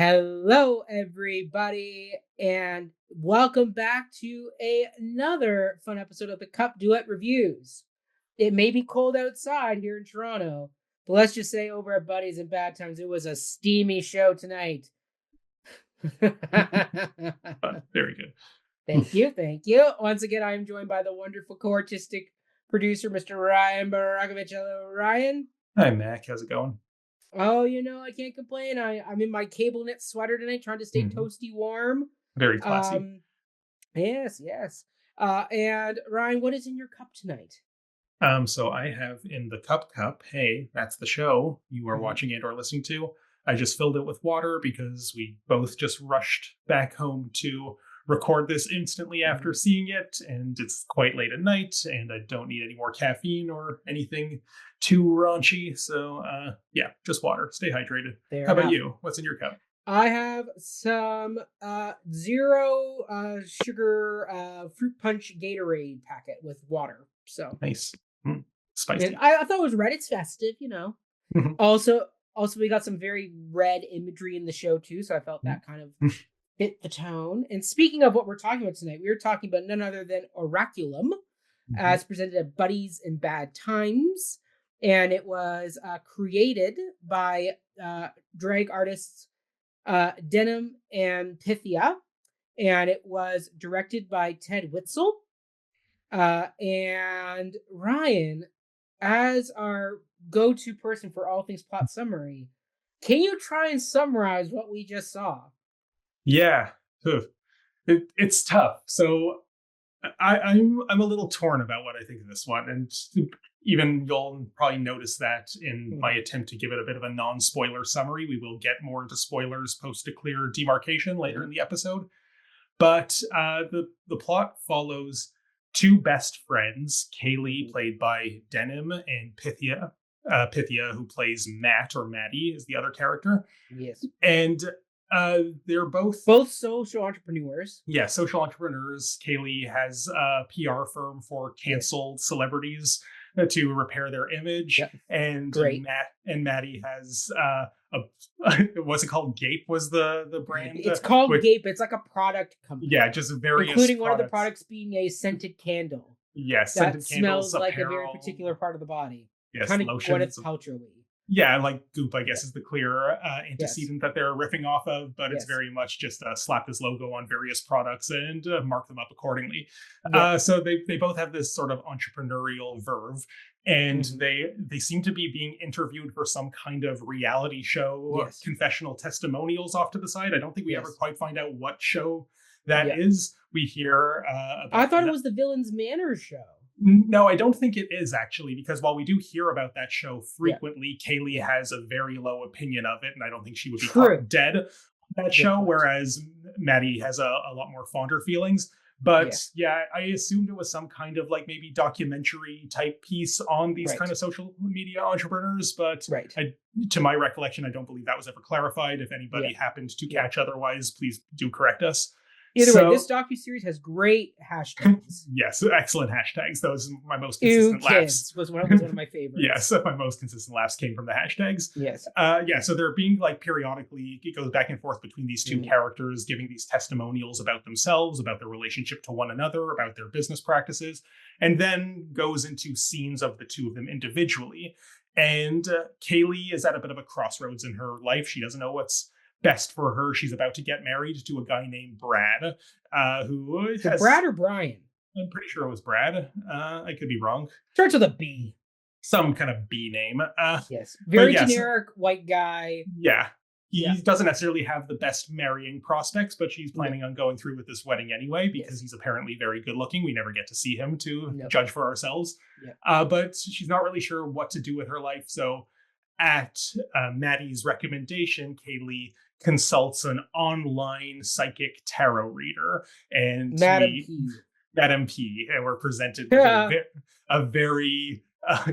Hello, everybody, and welcome back to another fun episode of the Cup Duet Reviews. It may be cold outside here in Toronto, but let's just say over at Buddies and Bad Times, it was a steamy show tonight. Very good. Thank you. Once again, I am joined by the wonderful co-artistic producer, Mr. Ryan Borochovitz. Hello, Ryan. Hi, Mac. How's it going? Oh, I can't complain. I'm in my cable knit sweater tonight, trying to stay toasty warm. Very classy. Yes. And Ryan, what is in your cup tonight? So I have in the cup. Hey, that's the show you are watching and or listening to. I just filled it with water because we both just rushed back home to record this instantly after seeing it, and it's quite late at night, and I don't need any more caffeine or anything too raunchy. So yeah, just water. Stay hydrated. How about you? What's in your cup? I have some zero sugar fruit punch Gatorade packet with water. So nice. Spicy. And I thought it was red. It's festive, Also, we got some very red imagery in the show too, so I felt that kind of fit the tone. And speaking of what we're talking about tonight, we are talking about none other than Oraculum, as presented at Buddies and Bad Times, and it was created by drag artists Denim and Pythia, and it was directed by Ted Witzel. And Ryan, as our go-to person for all things plot summary, can you try and summarize what we just saw? Yeah, it's tough. So I'm a little torn about what I think of this one, and even you'll probably notice that in my attempt to give it a bit of a non-spoiler summary. We will get more into spoilers post a clear demarcation later in the episode. But the plot follows two best friends, Kaylee, played by Denim, and Pythia, who plays Matt, or Maddie is the other character. Yes. And they're both social entrepreneurs. Yeah, social entrepreneurs. Kaylee has a PR firm for canceled celebrities to repair their image. Yep. And Maddie has what's it called? Gape was the brand. It's called Gape. It's like a product company. Yeah, just various including products. one of the products being a scented candle. Yes, that scented candles, smells like apparel. a very particular part of the body. Yes, kind of lotions. Gwyneth Paltrow-y. Yeah, like Goop, I guess, is the clear antecedent that they're riffing off of, but it's very much just slap this logo on various products and mark them up accordingly. So they both have this sort of entrepreneurial verve, and they seem to be being interviewed for some kind of reality show, confessional testimonials off to the side. I don't think we ever quite find out what show that is. We hear I thought it was the Villains Manor show. No, I don't think it is, actually, because while we do hear about that show frequently, Kaylee has a very low opinion of it, and I don't think she would be caught dead on that show, whereas Maddie has a lot more fonder feelings. But I assumed it was some kind of like maybe documentary type piece on these kind of social media entrepreneurs. But to my recollection, I don't believe that was ever clarified. If anybody happened to catch otherwise, please do correct us. Either way, this docuseries has great hashtags. Yes, excellent hashtags. Those are my most consistent laughs. Was one of my favorites. Yes, my most consistent laughs came from the hashtags. Yes. So they're being like periodically, it goes back and forth between these two characters, giving these testimonials about themselves, about their relationship to one another, about their business practices, and then goes into scenes of the two of them individually. And Kaylee is at a bit of a crossroads in her life. She doesn't know what's best for her. She's about to get married to a guy named Brad, who has... Brad or Brian? I'm pretty sure it was Brad. I could be wrong. Starts with a B. Some kind of B name. Yes. Very generic white guy. Yeah. He doesn't necessarily have the best marrying prospects, but she's planning on going through with this wedding anyway, because he's apparently very good looking. We never get to see him to judge for ourselves. But she's not really sure what to do with her life. So at Maddie's recommendation, Kaylee consults an online psychic tarot reader, and Madam P, and we're presented with a very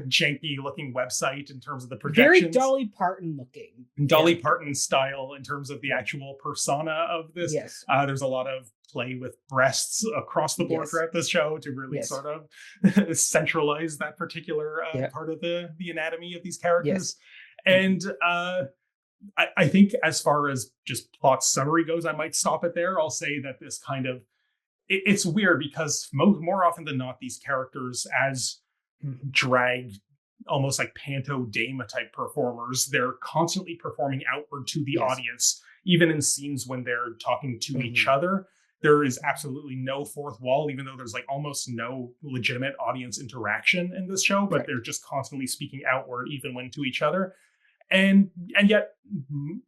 janky looking website in terms of the projections. Very Dolly Parton looking. Dolly Parton style in terms of the actual persona of this. Yes. There's a lot of play with breasts across the board throughout this show to really sort of centralize that particular part of the anatomy of these characters. And I think as far as just plot summary goes, I might stop it there. I'll say that this kind of, it's weird because more often than not, these characters as drag, almost like panto dame type performers, they're constantly performing outward to the audience, even in scenes when they're talking to each other. There is absolutely no fourth wall, even though there's like almost no legitimate audience interaction in this show, but they're just constantly speaking outward, even when to each other. And yet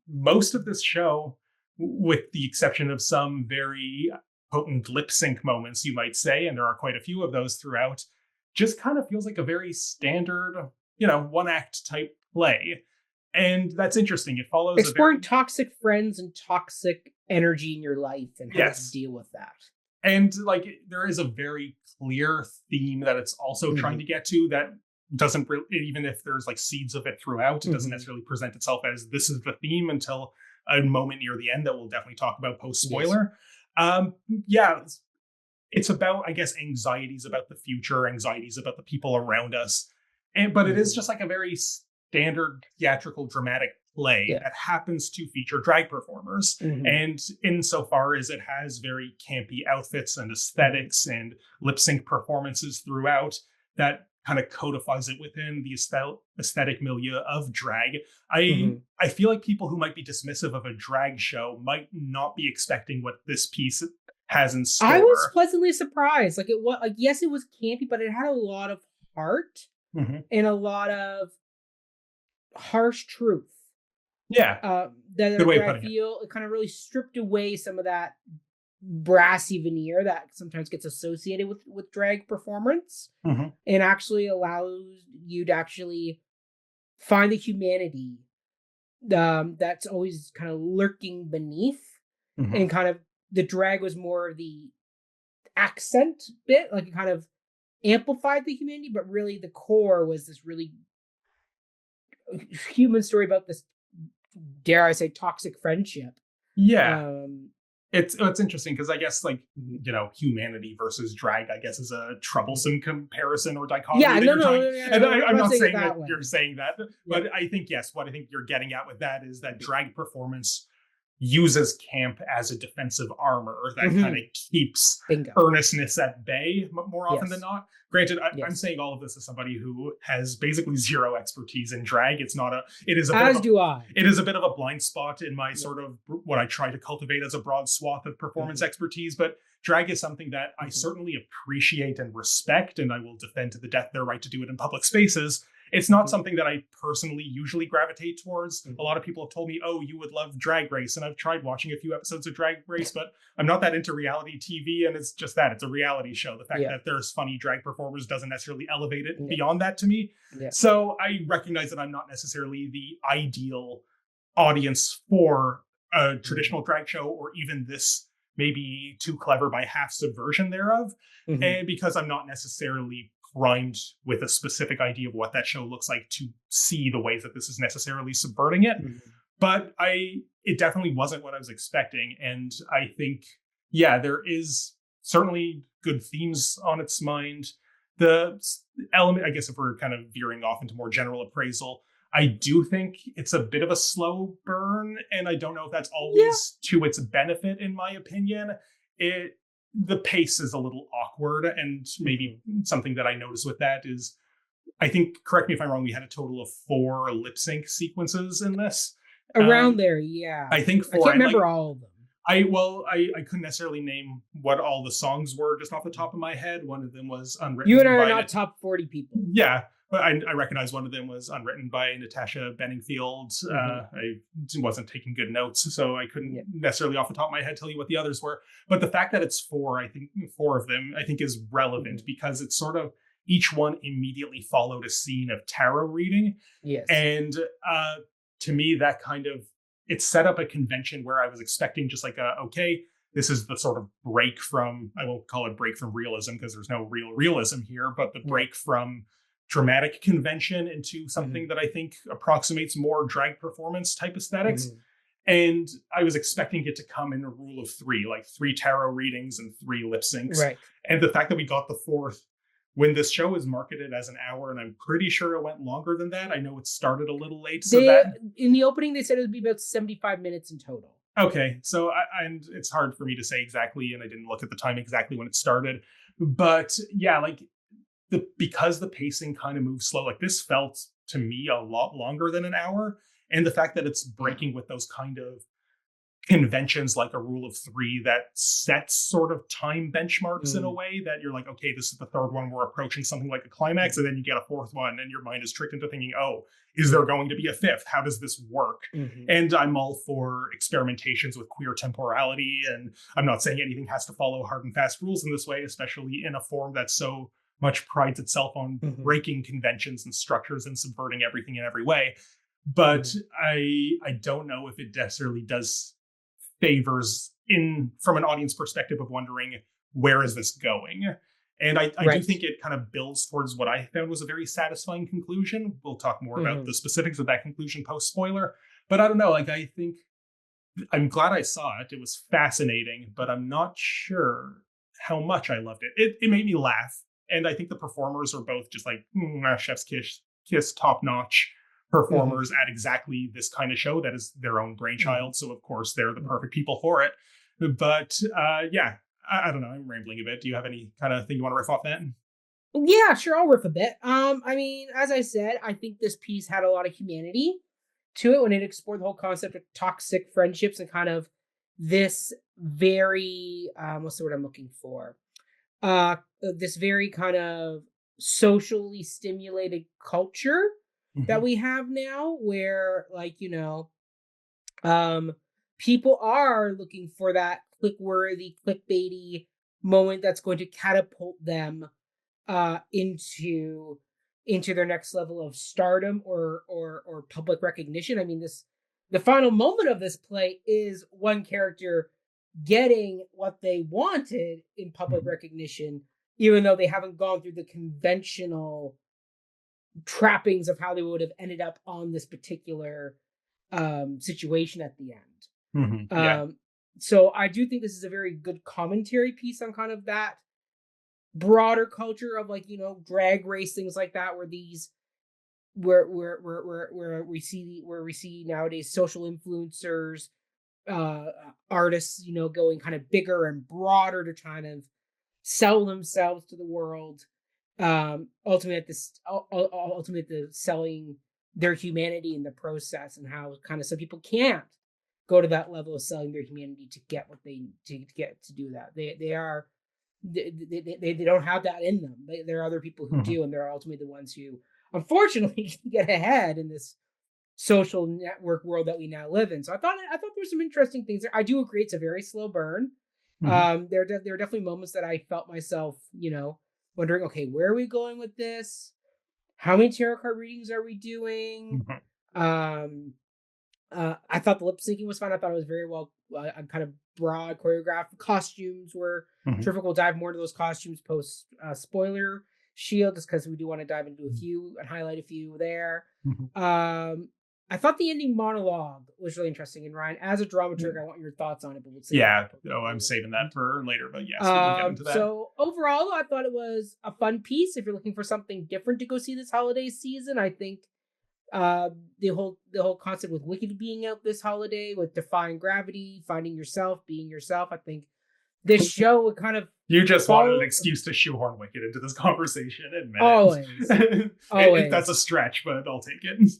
most of this show, with the exception of some very potent lip sync moments, you might say, and there are quite a few of those throughout, just kind of feels like a very standard, one act type play. And that's interesting. It follows exploring toxic friends and toxic energy in your life and how to deal with that. And like, there is a very clear theme that it's also trying to get to that doesn't really, even if there's like seeds of it throughout, it doesn't necessarily present itself as this is the theme until a moment near the end that we'll definitely talk about post spoiler. It's about, I guess, anxieties about the future, anxieties about the people around us. But it is just like a very standard theatrical dramatic play that happens to feature drag performers. And insofar as it has very campy outfits and aesthetics and lip sync performances throughout, that kind of codifies it within the aesthetic milieu of drag. I feel like people who might be dismissive of a drag show might not be expecting what this piece has in store. I was pleasantly surprised. Like, it was, like, yes, it was campy, but it had a lot of heart and a lot of harsh truth. Yeah. That I feel it kind of really stripped away some of that brassy veneer that sometimes gets associated with drag performance, and actually allows you to actually find the humanity that's always kind of lurking beneath. And kind of the drag was more of the accent bit, like it kind of amplified the humanity, but really the core was this really human story about this, dare I say, toxic friendship. It's interesting because I guess, like, humanity versus drag, I guess, is a troublesome comparison or dichotomy. I'm not saying that you're saying that, but I think, what I think you're getting at with that is that drag performance uses camp as a defensive armor that kind of keeps earnestness at bay more often than not. Granted, I'm saying all of this as somebody who has basically zero expertise in drag. It is a bit of a blind spot in my sort of what I try to cultivate as a broad swath of performance expertise, but drag is something that I certainly appreciate and respect, and I will defend to the death their right to do it in public spaces. It's not something that I personally usually gravitate towards. A lot of people have told me, oh, you would love Drag Race. And I've tried watching a few episodes of Drag Race, but I'm not that into reality TV. And it's just that. It's a reality show. The fact that there's funny drag performers doesn't necessarily elevate it beyond that to me. So I recognize that I'm not necessarily the ideal audience for a traditional drag show, or even this maybe too clever by half subversion thereof. And because I'm not necessarily primed with a specific idea of what that show looks like to see the ways that this is necessarily subverting it. But it definitely wasn't what I was expecting. And I think, there is certainly good themes on its mind. The element, I guess, if we're kind of veering off into more general appraisal, I do think it's a bit of a slow burn. And I don't know if that's always to its benefit, in my opinion. The pace is a little awkward, and maybe something that I noticed with that is, I think, correct me if I'm wrong, we had a total of 4 lip sync sequences in this. Around there, I think 4. I can't remember all of them. I couldn't necessarily name what all the songs were just off the top of my head. One of them was Unwritten. You and I are not top 40 people. Yeah. But I recognize one of them was Unwritten by Natasha Bedingfield. I wasn't taking good notes, so I couldn't necessarily off the top of my head tell you what the others were. But the fact that it's 4, I think 4 of them, I think is relevant because it's sort of, each one immediately followed a scene of tarot reading. And to me, that kind of, it set up a convention where I was expecting just like this is the sort of break from, I won't call it break from realism because there's no real realism here, but the break from dramatic convention into something that I think approximates more drag performance type aesthetics. And I was expecting it to come in a rule of 3, like 3 tarot readings and 3 lip syncs. And the fact that we got the 4th when this show is marketed as an hour, and I'm pretty sure it went longer than that. I know it started a little late, so that in the opening they said it would be about 75 minutes in total. Okay, so and it's hard for me to say exactly, and I didn't look at the time exactly when it started, but yeah, like because the pacing kind of moves slow, like this felt to me a lot longer than an hour, and the fact that it's breaking with those kind of conventions like a rule of three that sets sort of time benchmarks in a way that you're like, okay, this is the third one, we're approaching something like a climax, and then you get a fourth one and your mind is tricked into thinking, oh, is there going to be a fifth? How does this work? And I'm all for experimentations with queer temporality, and I'm not saying anything has to follow hard and fast rules in this way, especially in a form that so much prides itself on breaking conventions and structures and subverting everything in every way. But I don't know if it necessarily does favors in from an audience perspective of wondering, where is this going? And I do think it kind of builds towards what I found was a very satisfying conclusion. We'll talk more about the specifics of that conclusion post spoiler, but I don't know, like I think I'm glad I saw it. It was fascinating, but I'm not sure how much I loved it. It made me laugh, and I think the performers are both just like chef's kiss top notch performers at exactly this kind of show that is their own brainchild. So of course they're the perfect people for it. But yeah, I don't know. I'm rambling a bit. Do you have any kind of thing you want to riff off that? Yeah, sure. I'll riff a bit. I mean, as I said, I think this piece had a lot of humanity to it when it explored the whole concept of toxic friendships and kind of this very, what's the word I'm looking for? This very kind of socially stimulated culture that we have now, where like, people are looking for that click-worthy, clickbaity moment that's going to catapult them into their next level of stardom or public recognition. I mean, the final moment of this play is one character getting what they wanted in public recognition, even though they haven't gone through the conventional trappings of how they would have ended up on this particular situation at the end. So I do think this is a very good commentary piece on kind of that broader culture of like, drag race, things like that, where we see nowadays social influencers, artists, going kind of bigger and broader to kind of sell themselves to the world. Ultimately the selling their humanity in the process, and how kind of some people can't go to that level of selling their humanity to get what they to get to do that. They don't have that in them. There are other people who do, and they're ultimately the ones who unfortunately get ahead in this social network world that we now live in. So I thought there's some interesting things there. I do agree it's a very slow burn. There are definitely moments that I felt myself, wondering, okay, where are we going with this? How many tarot card readings are we doing? I thought the lip syncing was fun. I thought it was very well, kind of broad choreographed. Costumes were terrific. We'll dive more into those costumes post spoiler shield, just because we do want to dive into a few and highlight a few there. I thought the ending monologue was really interesting. And Ryan, as a dramaturg, I want your thoughts on it. But we'll say I'm saving that for later. But yes, we can get into that. So overall, I thought it was a fun piece. If you're looking for something different to go see this holiday season, I think the whole concept with Wicked being out this holiday, with defying gravity, finding yourself, being yourself, I think this show would kind of you just wanted an excuse to shoehorn Wicked into this conversation. Always. That's a stretch, but I'll take it.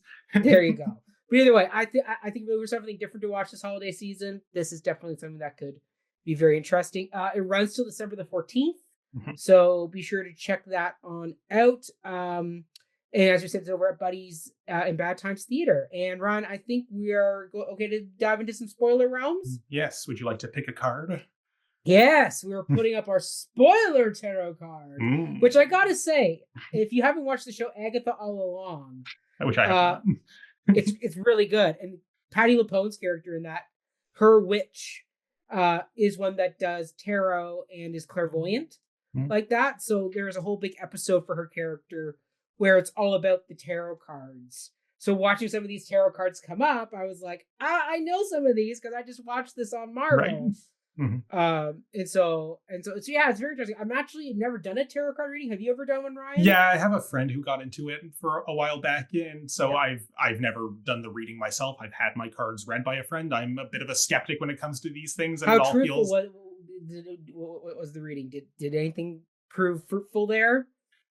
There you go. But either way, I think if there was something different to watch this holiday season, this is definitely something that could be very interesting. It runs till December the 14th, so be sure to check that on out. And as we said, it's over at Buddy's in Bad Times Theater. And Ron, I think we are okay to dive into some spoiler realms. Yes. Would you like to pick a card? Yes, we were putting up our spoiler tarot card, which I gotta say, if you haven't watched the show Agatha All Along, which I have, it's really good. And Patti LuPone's character in that, her witch, is one that does tarot and is clairvoyant like that. So there's a whole big episode for her character where it's all about the tarot cards. So watching some of these tarot cards come up, I was like, I know some of these because I just watched this on Marvel. Yeah, it's very interesting. I'm actually never done a tarot card reading. Have you ever done one, Ryan? Yeah, I have a friend who got into it for a while back, and so I've never done the reading myself. I've had my cards read by a friend. I'm a bit of a skeptic when it comes to these things, and How it all truthful feels. what was the reading? Did anything prove fruitful there?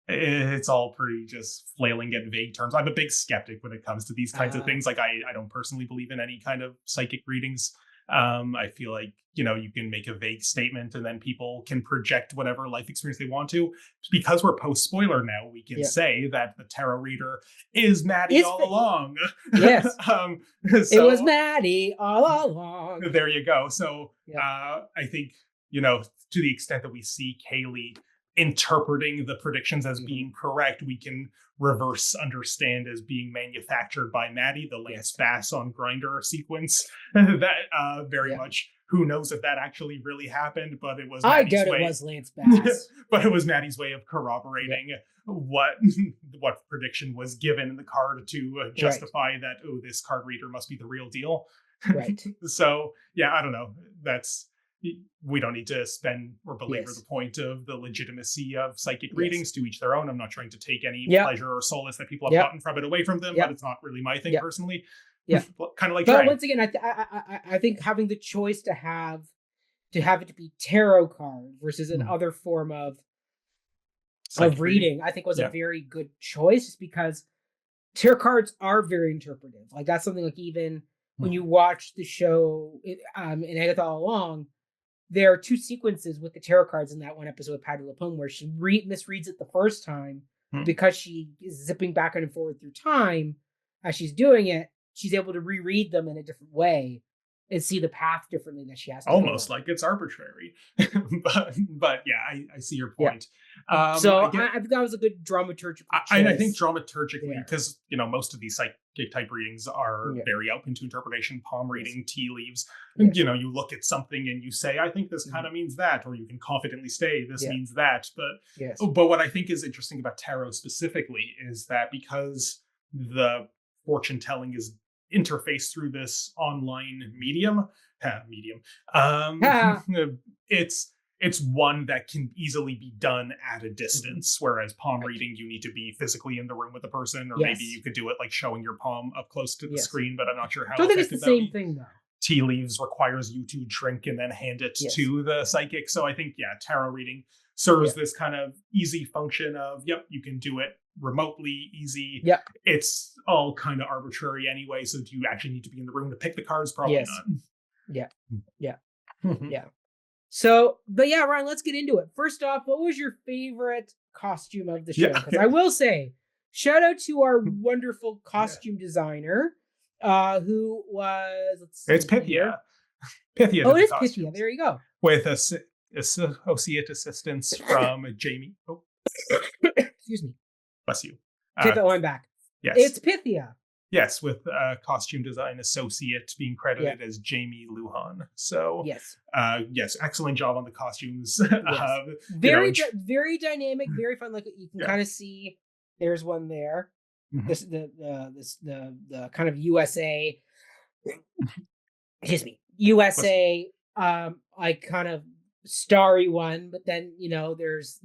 It's all pretty just flailing at vague terms. I'm a big skeptic when it comes to these kinds of things. Like I don't personally believe in any kind of psychic readings. I feel like, you can make a vague statement and then people can project whatever life experience they want to. Because we're post spoiler now, we can say that the tarot reader is Maddie all along. Yes. It was Maddie all along. There you go. So I think, to the extent that we see Kaylee interpreting the predictions as being correct, we can reverse understand as being manufactured by Maddie, the Lance Bass on Grindr sequence. That very much, who knows if that actually really happened, but it was Maddie's way. It was Lance Bass. But it was Maddie's way of corroborating what prediction was given in the card to justify that, this card reader must be the real deal. Right. So, I don't know. We don't need to spend or belabor the point of the legitimacy of psychic readings. To each their own. I'm not trying to take any pleasure or solace that people have gotten from it away from them, but it's not really my thing personally. Yeah, kind of like. But once again, I think having the choice to have it to be tarot card versus another form of reading, I think was a very good choice, because tarot cards are very interpretive. Like that's something like even when you watch the show in Agatha All Along, there are two sequences with the tarot cards in that one episode of Patti LuPone where she misreads it the first time because she is zipping back and forward through time as she's doing it. She's able to reread them in a different way and see the path differently that she has to almost like it's arbitrary. but I see your point. I think that was a good dramaturgical choice. I think dramaturgically, because most of these psychic type readings are very open to interpretation. Palm reading, tea leaves. You look at something and you say, I think this kind of means that, or you can confidently say this means that. But what I think is interesting about tarot specifically is that because the fortune telling is interface through this online medium, it's one that can easily be done at a distance, whereas palm reading, you need to be physically in the room with the person, or maybe you could do it like showing your palm up close to the screen, but I'm not sure how. I don't think it's the same thing though. Tea leaves requires you to drink and then hand it to the psychic. So I think, tarot reading serves this kind of easy function of, you can do it remotely, easy. It's all kind of arbitrary anyway. So do you actually need to be in the room to pick the cards? Probably not. Yeah. So, but Ryan, let's get into it. First off, what was your favorite costume of the show? Because I will say, shout out to our wonderful costume designer, who was, it's Pythia. Pythia. Oh, it is Pythia. There you go. With associate assistance from Jamie. Oh. Excuse me. Bless you. Take that one back. Yes. It's Pythia. Yes, with costume design associate being credited as Jamie Lujan. So yes, excellent job on the costumes. Very dynamic, very fun. Like you can kind of see, there's one there. This the kind of USA. Excuse me, USA. Like kind of starry one, but then there's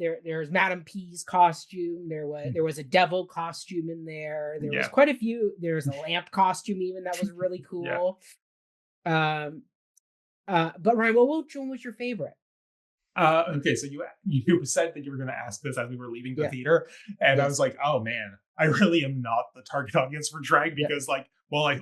Madame P's costume. There was a devil costume in there. There was quite a few. There's a lamp costume even that was really cool. But Ryan, which one was your favorite? Okay, so you said that you were going to ask this as we were leaving the theater, and I was like, oh man, I really am not the target audience for drag, because I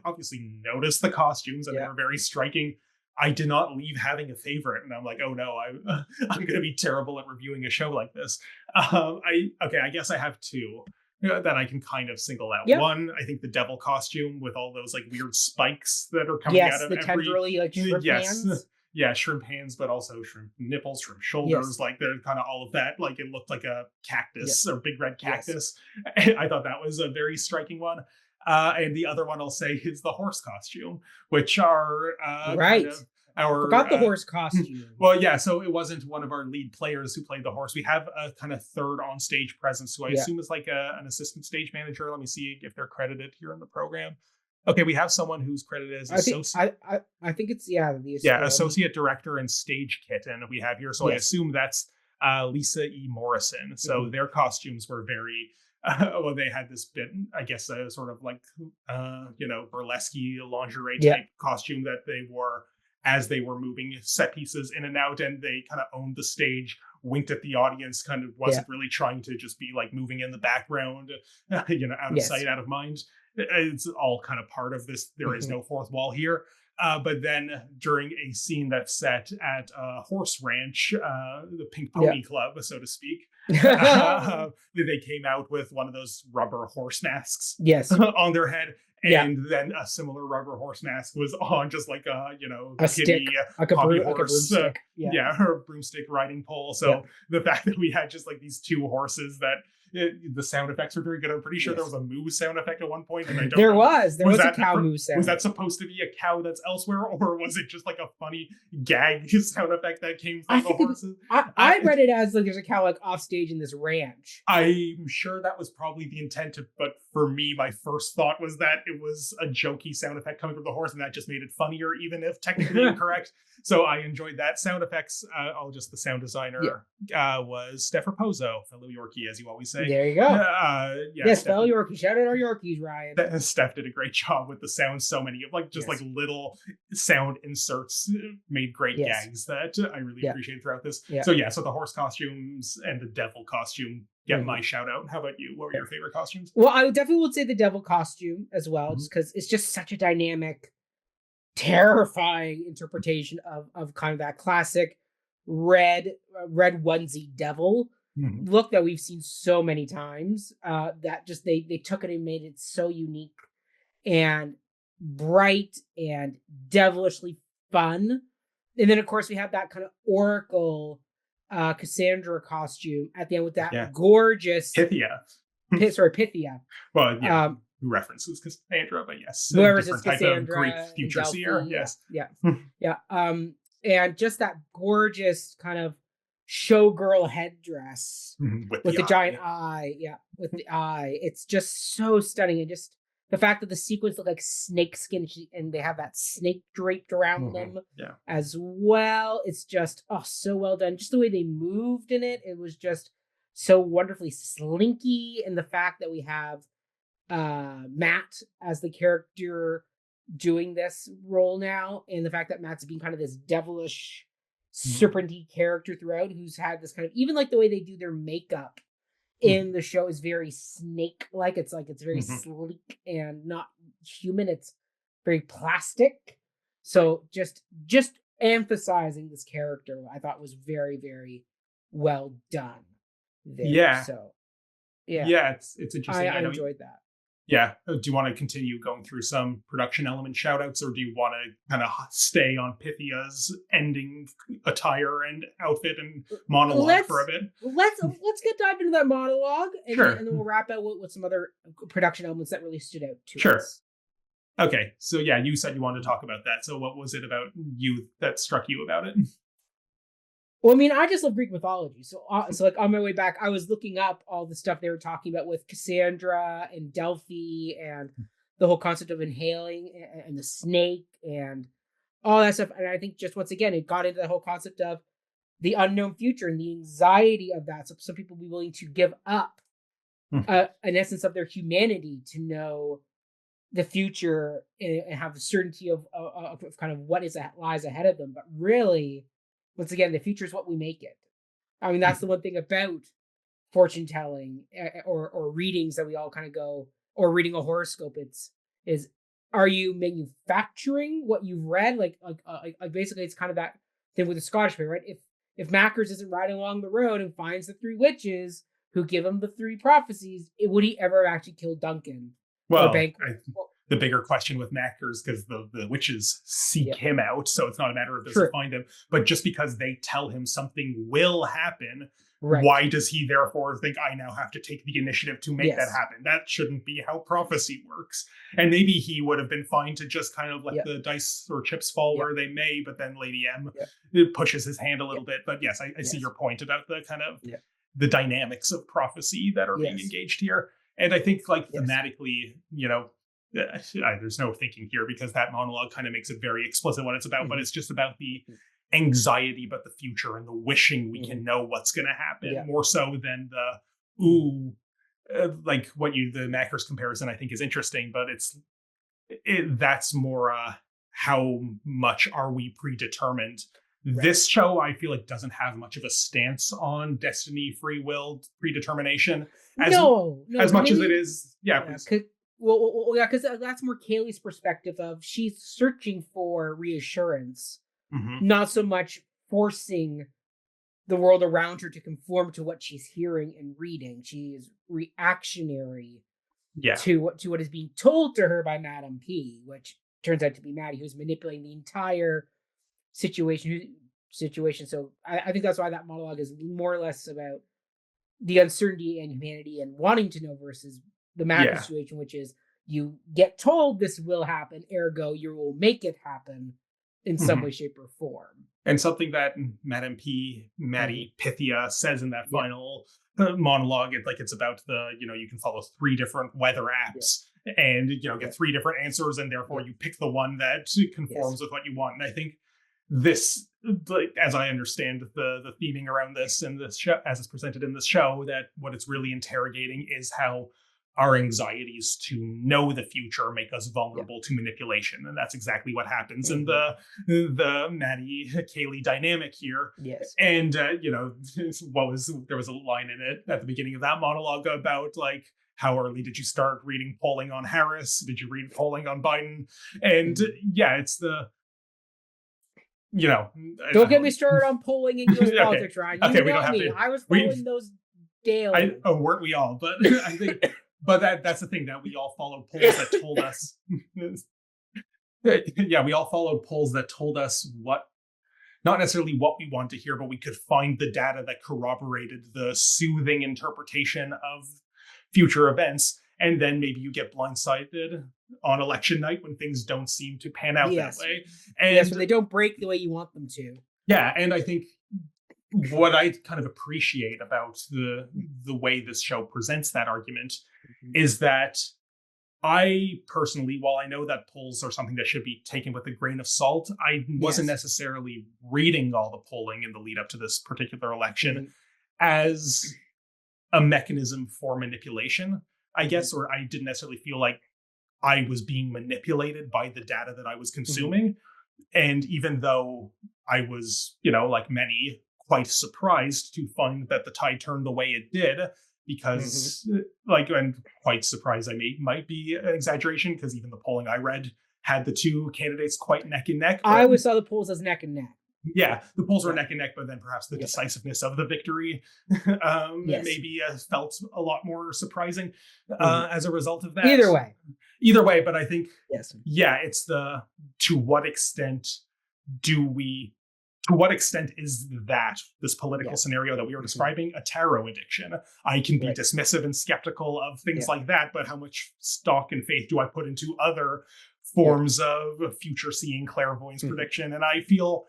obviously noticed the costumes and they were very striking. I did not leave having a favorite, and I'm like, oh no, I'm going to be terrible at reviewing a show like this. I guess I have two that I can kind of single out. One, I think the devil costume with all those like weird spikes that are coming out of the tenderly like shrimp hands. Yeah, shrimp hands, but also shrimp nipples, shrimp shoulders. Like they're kind of all of that. Like it looked like a cactus or big red cactus. I thought that was a very striking one. And the other one I'll say is the horse costume, which are right. I forgot the horse costume. Well, yeah, so it wasn't one of our lead players who played the horse. We have a kind of third on stage presence, who I assume is like an assistant stage manager. Let me see if they're credited here in the program. Okay, we have someone who's credited as associate. I think it's the associate director and stage kitten we have here. So I assume that's Lisa E. Morrison. So their costumes were very. Well, they had this bit, I guess, sort of like burlesque lingerie type costume that they wore as they were moving set pieces in and out, and they kind of owned the stage, winked at the audience, kind of wasn't really trying to just be like moving in the background, out of sight, out of mind. It's all kind of part of this. There is no fourth wall here. But then during a scene that's set at a horse ranch, the Pink Pony Club, so to speak, they came out with one of those rubber horse masks on their head. And then a similar rubber horse mask was on, just like a stick, like a broomstick. Her broomstick riding pole. So the fact that we had just like these two horses that the sound effects were very good. I'm pretty sure there was a moo sound effect at one point, and I don't there know. was a cow moo sound. Was that supposed to be a cow that's elsewhere, or was it just like a funny gag sound effect that came from the horses? I read it as like there's a cow like off stage in this ranch. I'm sure that was probably the intent, but for me, my first thought was that it was a jokey sound effect coming from the horse, and that just made it funnier, even if technically incorrect. So I enjoyed that. Sound effects, the sound designer was Steph Raposo, fellow Yorkie, as you always say. There you go. Yes, fellow Yorkie. Shout out our Yorkies, Ryan. Steph did a great job with the sound. So many like little sound inserts made great gags that I really appreciated throughout this. So the horse costumes and the devil costume get my shout out. How about you? What were your favorite costumes? Well, I definitely would say the devil costume as well, just because it's just such a dynamic, terrifying interpretation of kind of that classic red onesie devil look that we've seen so many times. That just they took it and made it so unique and bright and devilishly fun. And then of course we have that kind of Oracle Cassandra costume at the end with that gorgeous Pythia. Pythia. Well, references Cassandra, but yes, whoever's different Cassandra, type of Greek future seer. Yes, and just that gorgeous kind of showgirl headdress with the giant eye. With the eye, it's just so stunning, and just the fact that the sequins look like snake skin, and they have that snake draped around them as well. It's just so well done. Just the way they moved in it was just so wonderfully slinky, and the fact that we have Matt as the character doing this role now, and the fact that Matt's being kind of this devilish serpenty character throughout, who's had this kind of, even like the way they do their makeup in the show is very snake like. It's very sleek and not human. It's very plastic. So just emphasizing this character, I thought was very, very well done there. So it's interesting. I enjoyed that. Yeah. Do you want to continue going through some production element shout outs, or do you want to kind of stay on Pythia's ending attire and outfit and monologue for a bit? Let's get dive into that monologue, and then we'll wrap out with some other production elements that really stood out to us. Okay. So you said you wanted to talk about that. So what was it about you that struck you about it? Well, I mean, I just love Greek mythology. So like on my way back, I was looking up all the stuff they were talking about with Cassandra and Delphi and the whole concept of inhaling and the snake and all that stuff. And I think just once again, it got into the whole concept of the unknown future and the anxiety of that. So some people will be willing to give up an essence of their humanity to know the future and have the certainty of kind of what lies ahead of them. But really, once again, the future is what we make it. I mean, that's the one thing about fortune telling or readings that we all kind of go, or reading a horoscope. Is are you manufacturing what you've read? Like basically, it's kind of that thing with the Scottish play, right? If Mackers isn't riding along the road and finds the three witches who give him the three prophecies, would he ever actually kill Duncan? Well, the bigger question with Mackers, because the witches seek him out, so it's not a matter of does he find him, but just because they tell him something will happen, why does he therefore think I now have to take the initiative to make that happen? That shouldn't be how prophecy works. And maybe he would have been fine to just kind of let the dice or chips fall where they may, but then Lady M pushes his hand a little bit. But yes, I see your point about the kind of the dynamics of prophecy that are being engaged here. And I think thematically, there's no thinking here because that monologue kind of makes it very explicit what it's about, but it's just about the Mhm. anxiety about the future and the wishing we can know what's going to happen more so than the ooh, like the Mackers comparison I think is interesting, but that's more how much are we predetermined. This show I feel like doesn't have much of a stance on destiny, free will, predetermination as much as it is because that's more Kaylee's perspective of she's searching for reassurance, not so much forcing the world around her to conform to what she's hearing and reading. She is reactionary to what is being told to her by Madame P, which turns out to be Maddie, who's manipulating the entire situation. So I think that's why that monologue is more or less about the uncertainty and humanity and wanting to know versus the Macker situation, which is you get told this will happen, ergo you will make it happen in some way, shape, or form. And something that Madame P, Maddie Pythia says in that final monologue, it's about you can follow 3 different weather apps and get 3 different answers, and therefore you pick the one that conforms with what you want. And I think this, as I understand the theming around this and this show, as it's presented in this show, that what it's really interrogating is how our anxieties to know the future make us vulnerable to manipulation, and that's exactly what happens in the Maddie Kaylee dynamic here. And there was a line in it at the beginning of that monologue about how early did you start reading polling on Harris? Did you read polling on Biden? And it's the don't get me started on polling in U.S. politics, Ryan. You know me. I was following those daily. Weren't we all? But I think. But that's the thing, that we all followed polls that told us. We all followed polls that told us not necessarily what we want to hear, but we could find the data that corroborated the soothing interpretation of future events. And then maybe you get blindsided on election night when things don't seem to pan out that way. And when they don't break the way you want them to. Yeah, and I think what I kind of appreciate about the way this show presents that argument is that I personally, while I know that polls are something that should be taken with a grain of salt, I wasn't necessarily reading all the polling in the lead up to this particular election as a mechanism for manipulation, I guess, or I didn't necessarily feel like I was being manipulated by the data that I was consuming. And even though I was, like many, quite surprised to find that the tide turned the way it did, because and quite surprised might be an exaggeration, because even the polling I read had the 2 candidates quite neck and neck. I always saw the polls as neck and neck. Yeah, the polls were neck and neck, but then perhaps the decisiveness of the victory maybe felt a lot more surprising as a result of that. Either way, but I think it's to what extent is this political scenario that we were describing a tarot addiction? I can be dismissive and skeptical of things like that, but how much stock and faith do I put into other forms of future seeing, clairvoyance, prediction? And I feel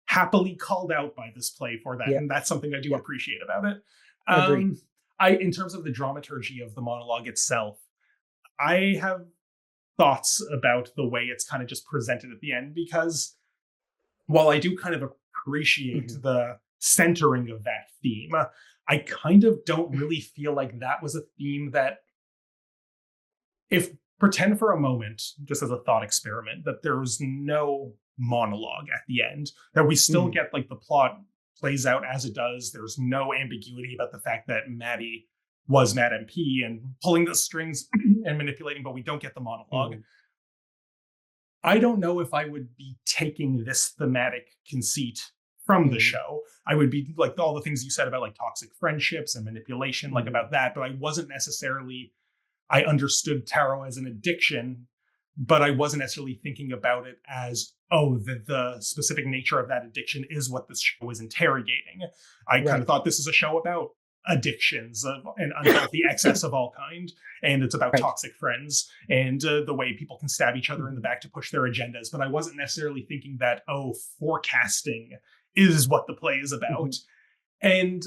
happily called out by this play for that, and that's something I do appreciate about it. In terms of the dramaturgy of the monologue itself, I have thoughts about the way it's kind of just presented at the end, because while I do kind of appreciate the centering of that theme, I kind of don't really feel like that was a theme that, if pretend for a moment, just as a thought experiment, that there was no monologue at the end, that we still get the plot plays out as it does. There's no ambiguity about the fact that Maddie was Madame P and pulling the strings and manipulating, but we don't get the monologue. I don't know if I would be taking this thematic conceit from the show. I would be all the things you said about toxic friendships and manipulation, about that, but I wasn't necessarily, I understood tarot as an addiction, but I wasn't necessarily thinking about it as, the specific nature of that addiction is what this show is interrogating. I kind of thought this is a show about addictions and unhealthy excess of all kind, and it's about toxic friends and the way people can stab each other in the back to push their agendas. But I wasn't necessarily thinking that forecasting is what the play is about. And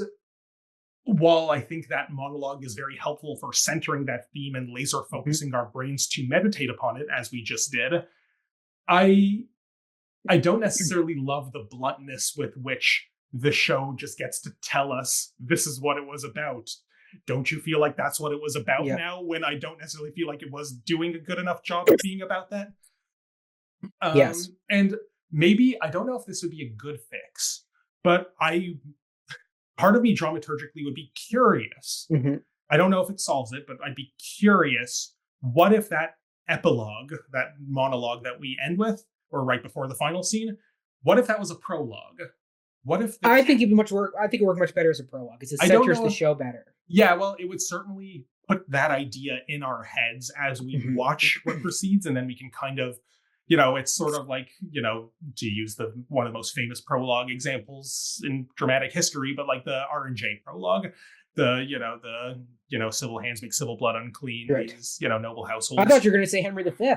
while I think that monologue is very helpful for centering that theme and laser focusing our brains to meditate upon it, as we just did, I don't necessarily love the bluntness with which the show just gets to tell us this is what it was about. Don't you feel like that's what it was about now, when I don't necessarily feel like it was doing a good enough job of being about that? Yes. And maybe, I don't know if this would be a good fix, but part of me dramaturgically would be curious. I don't know if it solves it, but I'd be curious. What if that epilogue, that monologue that we end with, or right before the final scene, what if that was a prologue? What if I think it would work much better as a prologue, because it centers the show better. Yeah, well, it would certainly put that idea in our heads as we watch what proceeds, and then we can kind of, it's sort of like, to use one of the most famous prologue examples in dramatic history, but like the R&J prologue, the civil hands make civil blood unclean, right. These, noble households. I thought you were going to say Henry V.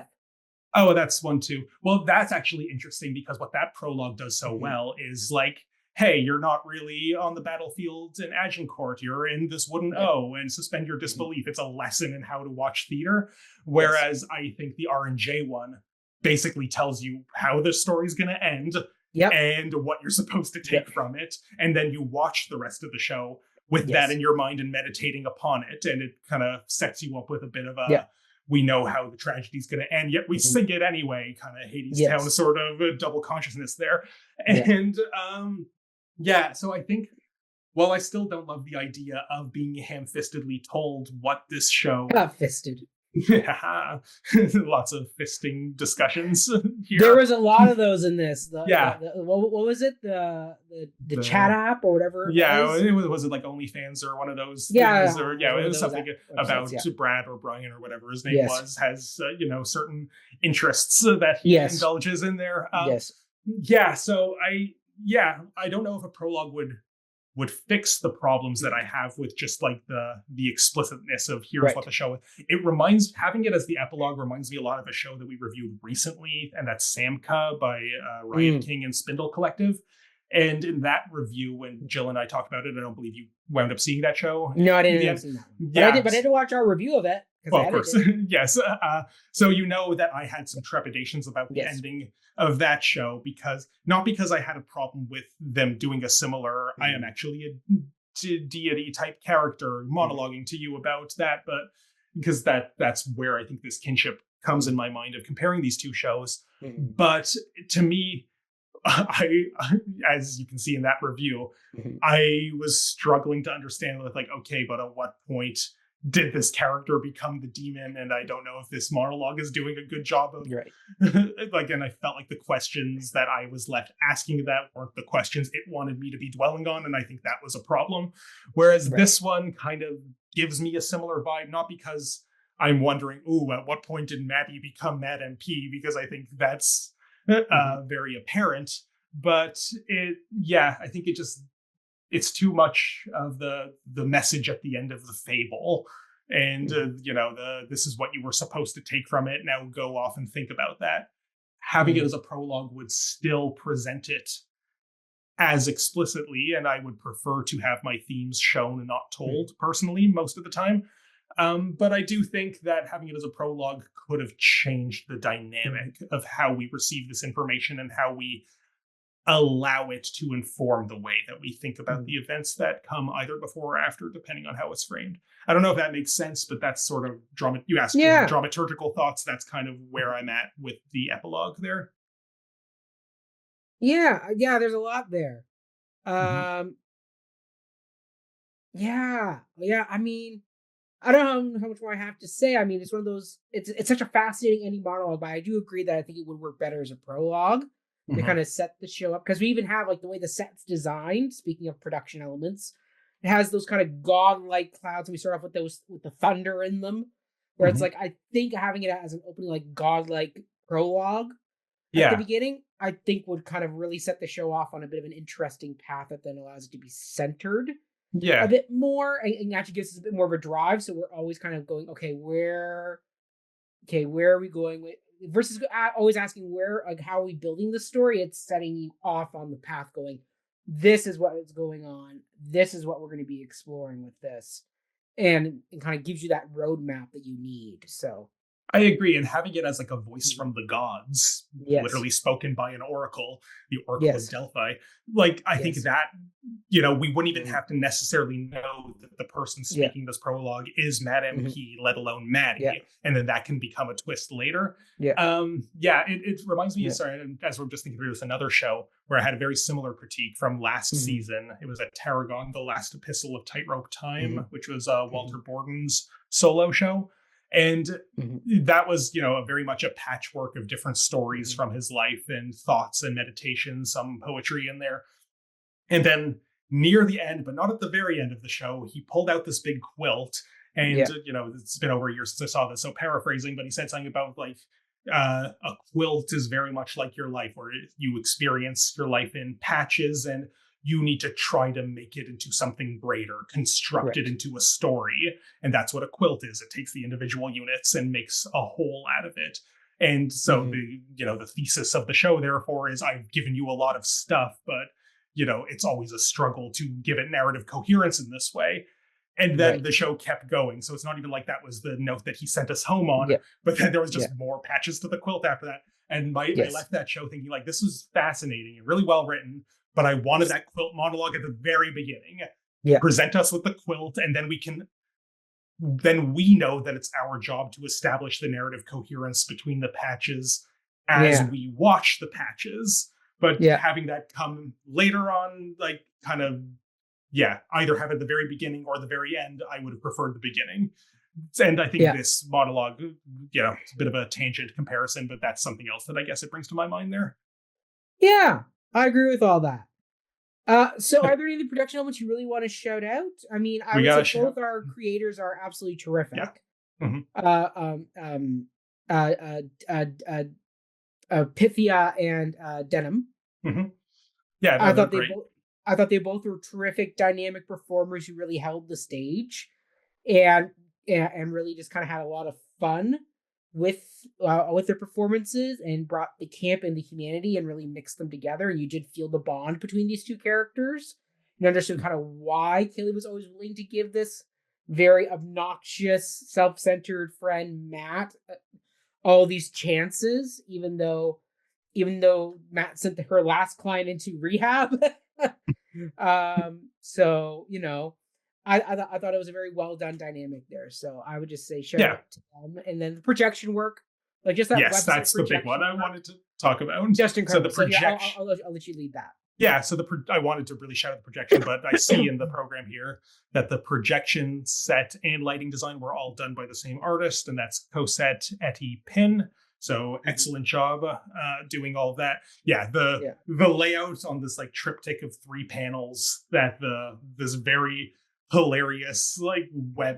Oh, that's one too. Well, that's actually interesting, because what that prologue does so well is like, hey, you're not really on the battlefield in Agincourt. You're in this wooden O, and suspend your disbelief. It's a lesson in how to watch theater. Whereas I think the R&J one basically tells you how the story's going to end and what you're supposed to take from it. And then you watch the rest of the show with that in your mind and meditating upon it. And it kind of sets you up with a bit of a, we know how the tragedy's going to end, yet we sing it anyway, kind of Hades Town sort of a double consciousness there. And so I think, while I still don't love the idea of being ham-fistedly told what this show... fisted. Lots of fisting discussions here. There was a lot of those in this. What was it? The chat app or whatever. Was it like OnlyFans or one of those things? Or it was something about Brad or Brian or whatever his name was, has certain interests that he indulges in there. So I don't know if a prologue would fix the problems that I have with just like the explicitness of here's what the show is. Having it as the epilogue reminds me a lot of a show that we reviewed recently, and that's Samka by Ryan King and Spindle Collective. And in that review, when Jill and I talked about it, I don't believe you wound up seeing that show. No, I didn't see that one. But I did watch our review of it. Well, of course. Yes. So that I had some trepidations about the ending of that show, not because I had a problem with them doing a similar, I am actually a deity type character monologuing to you about that, but because that's where I think this kinship comes in my mind of comparing these two shows. But to me, as you can see in that review, I was struggling to understand with like, okay, but at what point did this character become the demon? And I don't know if this monologue is doing a good job of and I felt like the questions that I was left asking that weren't the questions it wanted me to be dwelling on, and I think that was a problem. Whereas this one kind of gives me a similar vibe, not because I'm wondering, at what point did Maddie become Mad MP, because I think that's very apparent, but I think it's too much of the message at the end of the fable, and this is what you were supposed to take from it. Now go off and think about that. Having it as a prologue would still present it as explicitly, and I would prefer to have my themes shown and not told personally most of the time. But I do think that having it as a prologue could have changed the dynamic of how we receive this information and how we allow it to inform the way that we think about the events that come either before or after, depending on how it's framed. I don't know if that makes sense, but that's sort of you asked for dramaturgical thoughts. That's kind of where I'm at with the epilogue there. Yeah, there's a lot there. I mean, I don't know how much more I have to say. I mean, it's one of those, it's such a fascinating ending monologue, but I do agree that I think it would work better as a prologue to kind of set the show up, because we even have like the way the set's designed. Speaking of production elements, it has those kind of godlike clouds, and we start off with the thunder in them, where it's like, I think having it as an opening like godlike prologue at the beginning, I think would kind of really set the show off on a bit of an interesting path that then allows it to be centered a bit more, and actually gives us a bit more of a drive. So we're always kind of going, where are we going with, versus always asking how are we building the story. It's setting you off on the path going, this is what is going on. This is what we're going to be exploring with this. And it kind of gives you that roadmap that you need. So I agree, and having it as like a voice from the gods, yes. literally spoken by an oracle, the Oracle of Yes. Delphi, like I think Yes. that, you know, we wouldn't even have to necessarily know that the person Yeah. speaking this prologue is Madame P, let alone Maddie, Yeah. and then that can become a twist later. Yeah. Yeah, it reminds me. Yeah. Sorry, as we're just thinking through this, another show where I had a very similar critique from last season. It was at Tarragon, the Last Epistle of Tightrope Time, which was Walter Borden's solo show. And that was, you know, a very much a patchwork of different stories from his life and thoughts and meditations, some poetry in there. And then near the end, but not at the very end of the show, he pulled out this big quilt. And, you know, it's been over a year since I saw this, so paraphrasing, but he said something about like, a quilt is very much like your life, where you experience your life in patches and you need to try to make it into something greater, construct it into a story. And that's what a quilt is. It takes the individual units and makes a whole out of it. And so the, you know, the thesis of the show, therefore, is I've given you a lot of stuff, but, you know, it's always a struggle to give it narrative coherence in this way. And then the show kept going. So it's not even like that was the note that he sent us home on, but then there was just more patches to the quilt after that. And I left that show thinking like, this was fascinating and really well written, but I wanted that quilt monologue at the very beginning. Present us with the quilt, and then we know that it's our job to establish the narrative coherence between the patches as we watch the patches. But having that come later on, like kind of, either have it at the very beginning or the very end, I would have preferred the beginning. And I think this monologue, you know, it's a bit of a tangent comparison, but that's something else that I guess it brings to my mind there. Yeah, I agree with all that. So are there any production elements you really want to shout out? I mean, I would say both our creators are absolutely terrific. Pythia and Denim. Yeah, I thought they both were terrific, dynamic performers who really held the stage, and really just kind of had a lot of fun with their performances and brought the camp and the humanity and really mixed them together. And you did feel the bond between these two characters. You understood kind of why Kaylee was always willing to give this very obnoxious, self-centered friend Matt all these chances, even though Matt sent her last client into rehab. So, you know, I thought it was a very well done dynamic there. So I would just say shout out to them. And then the projection work, like just that. Yes, that's the big one I wanted to talk about. Just incredible. So the projection. I'll let you lead that. Yeah, so I wanted to really shout out the projection, but I see in the program here that the projection, set, and lighting design were all done by the same artist, and that's Cosette Etty Pin. So excellent job doing all of that. Yeah, the layout on this like triptych of 3 panels that this very hilarious like web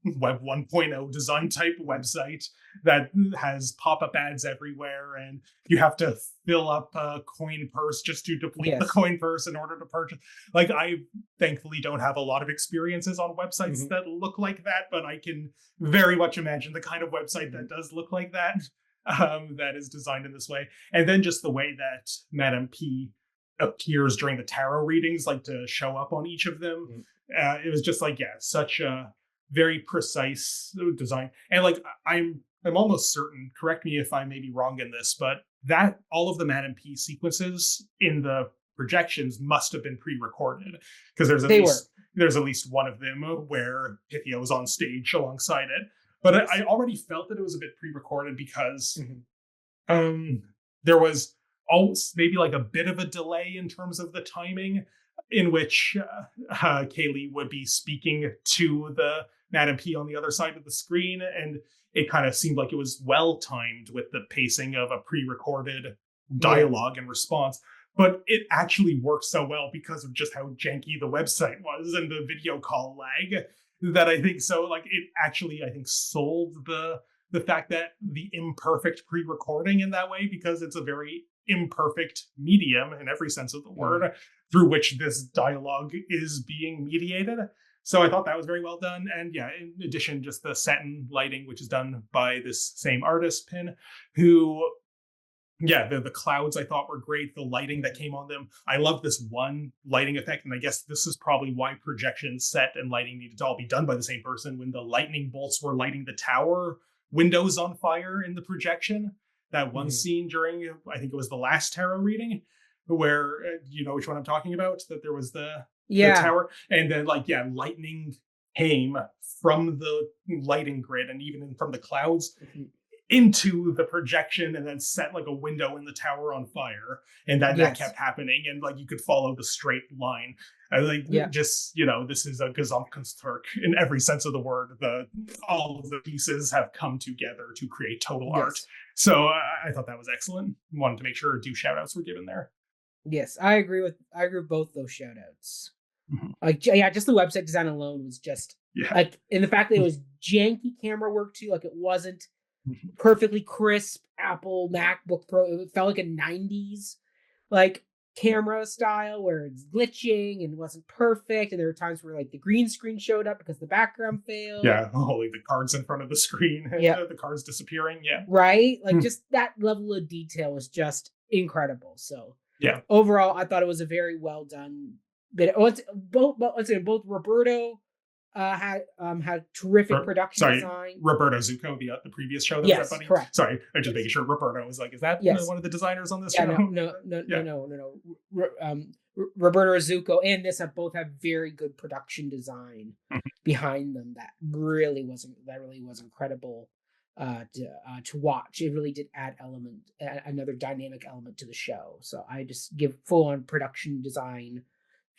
1.0 design type website that has pop-up ads everywhere, and you have to fill up a coin purse just to deplete the coin purse in order to purchase. Like, I thankfully don't have a lot of experiences on websites that look like that, but I can very much imagine the kind of website that does look like that, that is designed in this way. And then just the way that Madame P appears during the tarot readings, like to show up on each of them. It was just like, such a very precise design. And like, I'm almost certain, correct me if I may be wrong in this, but that all of the Madame P sequences in the projections must have been pre-recorded, because there's at least one of them where Pythia was on stage alongside it. But I already felt that it was a bit pre-recorded because there was always maybe like a bit of a delay in terms of the timing in which Kaylee would be speaking to the Madame P on the other side of the screen. And it kind of seemed like it was well timed with the pacing of a pre-recorded dialogue and response. But it actually worked so well because of just how janky the website was and the video call lag, that I think so. Like, it actually, I think, sold the fact that the imperfect pre-recording in that way, because it's a very imperfect medium in every sense of the word through which this dialogue is being mediated. So I thought that was very well done. And in addition, just the set and lighting, which is done by this same artist, Pin, who Yeah, the clouds I thought were great. The lighting that came on them. I love this one lighting effect, and I guess this is probably why projection, set, and lighting needed to all be done by the same person. When the lightning bolts were lighting the tower windows on fire in the projection, that one scene during, I think it was the last tarot reading, where you know which one I'm talking about. That there was the tower, and then lightning came from the lighting grid and even from the clouds into the projection and then set like a window in the tower on fire, and that kept happening, and like you could follow the straight line. Just this is a Gesamtkunstwerk in every sense of the word. All of the pieces have come together to create total art. So I thought that was excellent. Wanted to make sure due shout outs were given there. Yes, I agree with both those shout outs. Just the website design alone was just like, and the fact that it was janky camera work too, like it wasn't perfectly crisp Apple MacBook Pro. It felt like a 90s like camera style where it's glitching and wasn't perfect, and there were times where like the green screen showed up because the background failed. Like the cards in front of the screen, the cards disappearing. Right, like just that level of detail was just incredible. So overall I thought it was a very well done bit. Both Roberto had terrific production design. Roberto Zucco, the previous show that was that funny. Correct. Sorry, I'm just making sure. Roberto was like, is that one of the designers on this show? No. Roberto Zucco and this both have very good production design behind them. That really was incredible to watch. It really did add another dynamic element to the show. So I just give full on production design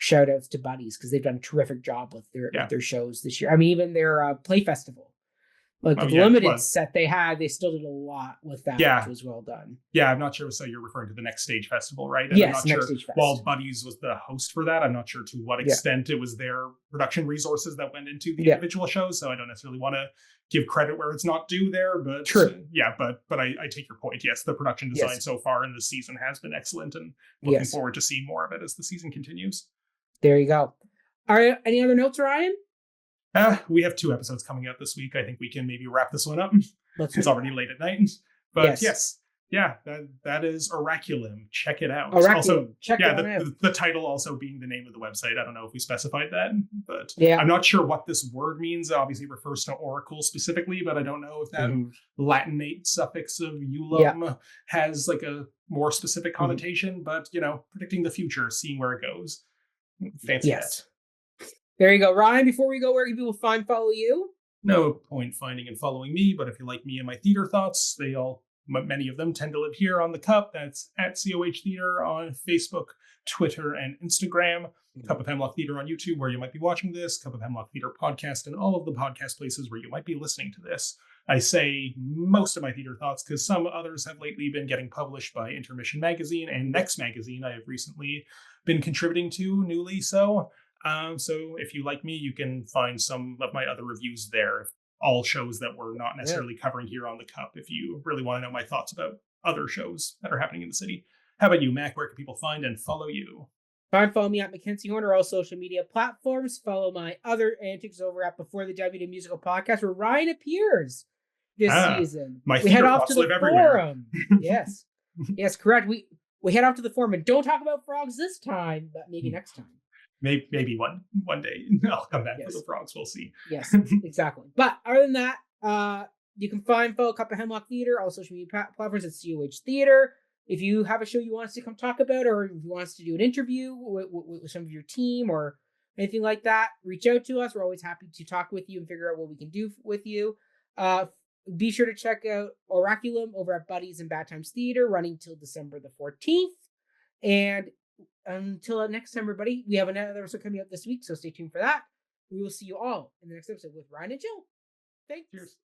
shout outs to Buddies, because they've done a terrific job with their shows this year. I mean, even their play festival, like the limited set they had, they still did a lot with that, which was well done. I'm not sure. So you're referring to the Next Stage Festival, right? And I'm not sure. While Buddies was the host for that, I'm not sure to what extent it was their production resources that went into the individual shows. So I don't necessarily want to give credit where it's not due there, but but I take your point. Yes, the production design so far in the season has been excellent, and looking forward to seeing more of it as the season continues. There you go. All right. Any other notes, Ryan? We have 2 episodes coming out this week. I think we can maybe wrap this one up. It's already late at night. But that is Oraculum. Check it out. Also, the title also being the name of the website. I don't know if we specified that, but I'm not sure what this word means. It obviously refers to oracle specifically, but I don't know if that Latinate suffix of ulum has like a more specific connotation. But predicting the future, seeing where it goes. Fancy that. There you go. Ryan, before we go, where can people follow you? No point finding and following me, but if you like me and my theater thoughts, many of them tend to live here on the Cup. That's at COH Theater on Facebook, Twitter, and Instagram. Cup of Hemlock Theater on YouTube, where you might be watching this. Cup of Hemlock Theater podcast, and all of the podcast places where you might be listening to this. I say most of my theater thoughts because some others have lately been getting published by Intermission Magazine and Next Magazine. I have recently been contributing to newly. So if you like me, you can find some of my other reviews there. All shows that we're not necessarily covering here on the Cup. If you really want to know my thoughts about other shows that are happening in the city. How about you, Mac? Where can people find and follow you? Follow me at Mackenzie Horner, all social media platforms. Follow my other antics over at Before the WD Musical Podcast, where Ryan appears this season. We head off to the forum. Yes, correct. We head off to the forum and don't talk about frogs this time, but maybe next time. Maybe one day I'll come back for the frogs. We'll see. Yes, exactly. But other than that, you can follow Cup of Hemlock Theater, all social media platforms at COH Theater. If you have a show you want us to come talk about, or if you want us to do an interview with some of your team or anything like that, reach out to us. We're always happy to talk with you and figure out what we can do with you. Be sure to check out Oraculum over at Buddies and Bad Times Theater, running till December the 14th. And until next time, everybody, we have another episode coming up this week, so stay tuned for that. We will see you all in the next episode with Ryan and Jill. Thanks. Cheers.